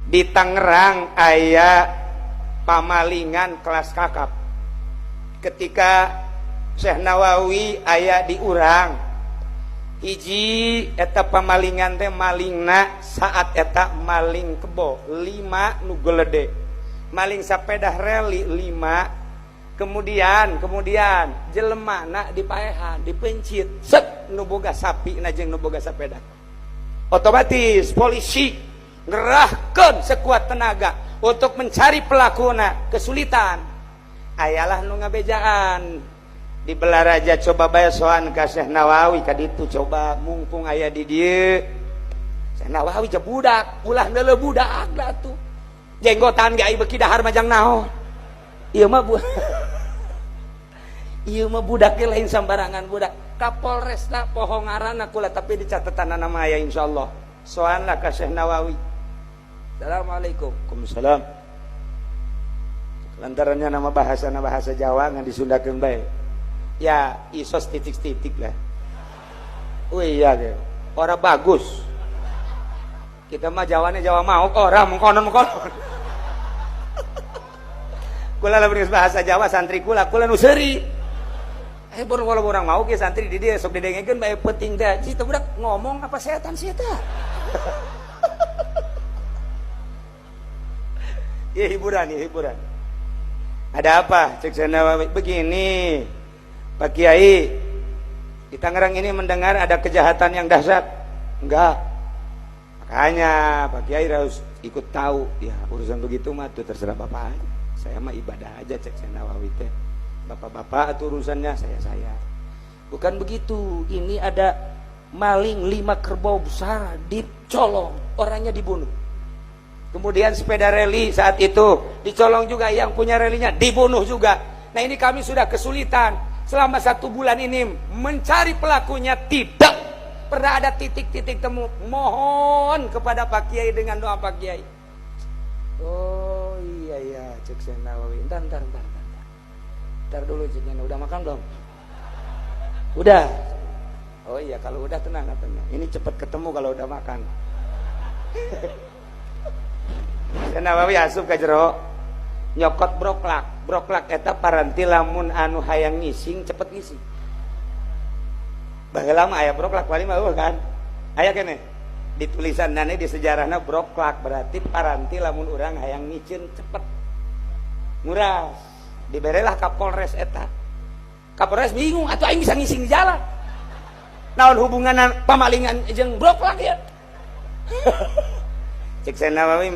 Di Tangerang aya pamalingan kelas kakap. Ketika Syekh Nawawi aya di urang, hiji eta pamalingan teh malingna saat eta maling kebo 5 nu geledek, maling sapeda reli 5, kemudian jelemana dipaehan dipencit set nu boga sapi na jeung nu boga sapeda. Otomatis polisi ngerahkeun sekuat tenaga untuk mencari pelakuna. Kesulitan, ayalah nu ngabejaan di Belaraja coba bae soan ka Syekh Nawawi ka ditu, coba mumpung aya di dieu. Syekh Nawawi cek budak, ulah neuleuh budak da tuh. Jenggotan ge ai beuki dahar majang naon. Ieu mah ieu mah budak ge lain sambarangan budak. Kapolresna poho ngaranna kula tapi di catetan nama aya insyaallah. Soan lah ka Syekh Nawawi. Assalamualaikum. Waalaikumsalam. Lantarannya nama bahasa Jawa ngan disundakeun bae. Ya isos titik-titik lah. Wih iya ge. Ora bagus. Kita mah Jawane Jawa mau ora mengkonon. Kula lamun bahasa Jawa santri kula nu seuri. Baru kalau orang mau ke santri di dia sok didengekeun bae penting teh. Ci teh budak ngomong apa setan sih eta? Ya hiburan. Ada apa? Cek Nawawi begini. Pak Kiai, di Tangerang ini mendengar ada kejahatan yang dahsyat. Enggak. Makanya Pak Kiai harus ikut tahu. Ya, urusan begitu mah tuh terserah Bapak aja. Saya mah ibadah aja cek Nawawi teh. Bapak-bapak itu urusannya, saya. Bukan begitu. Ini ada maling 5 kerbau besar dicolong, orangnya dibunuh. Kemudian sepeda reli saat itu dicolong juga, yang punya relinya dibunuh juga. Nah ini kami sudah kesulitan selama 1 bulan ini mencari pelakunya, tidak pernah ada titik-titik temu. Mohon kepada Pak Kiai dengan doa Pak Kiai. Oh iya cek Syekh Nawawi. Ntar dulu ceknya, udah makan belum? Udah. Oh iya, kalau udah tenang. Ini cepat ketemu kalau udah makan. Syekh Nawawi asup ka jero nyokot broklak eta paranti lamun anu hayang ngising cepet ngising. Baheula mah aya broklak wali mah kan. Aya keneh. Di tulisanna di sejarahna broklak berarti paranti lamun urang hayang ngicin cepet. Nguras. Diberelah Kapolres eta. Kapolres bingung atuh aing bisa ngising di jalan. Naon hubungan pamalingan jeung broklak ya? Cek Syekh Nawawi